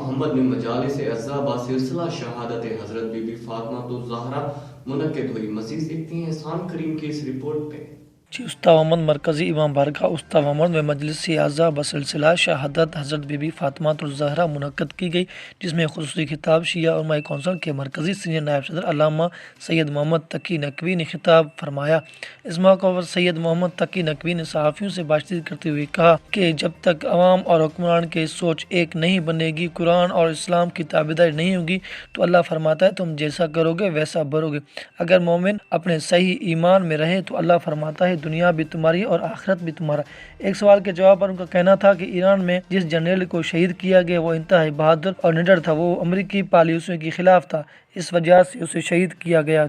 محمد میں مجالس اعزا بسلسلہ شہادت حضرت بی بی فاطمہ الزہرا منعقد ہوئی۔ مزید دیکھتے ہیں احسان کریم کی اس رپورٹ پہ۔ استا محمد مرکزی امام بارگاہ استا محمد میں مجلس اعزا بسلسلہ شہادت حضرت بی بی فاطمہ الزہرا منعقد کی گئی، جس میں خصوصی خطاب شیعہ علماء کونسل کے مرکزی سینئر نائب صدر علامہ سید محمد تقی نقوی نے خطاب فرمایا۔ اس موقع پر سید محمد تقی نقوی نے صحافیوں سے بات چیت کرتے ہوئے کہا کہ جب تک عوام اور حکمران کی سوچ ایک نہیں بنے گی، قرآن اور اسلام کی تابعداری نہیں ہوگی، تو اللہ فرماتا ہے تم جیسا کرو گے ویسا بھرو گے۔ اگر مومن اپنے صحیح ایمان میں رہے تو اللہ فرماتا ہے دنیا بھی تمہاری اور آخرت بھی تمہارا۔ ایک سوال کے جواب پر ان کا کہنا تھا کہ ایران میں جس جنرل کو شہید کیا گیا وہ انتہائی بہادر اور نڈر تھا، وہ امریکی پالیسیوں کے خلاف تھا، اس وجہ سے اسے شہید کیا گیا۔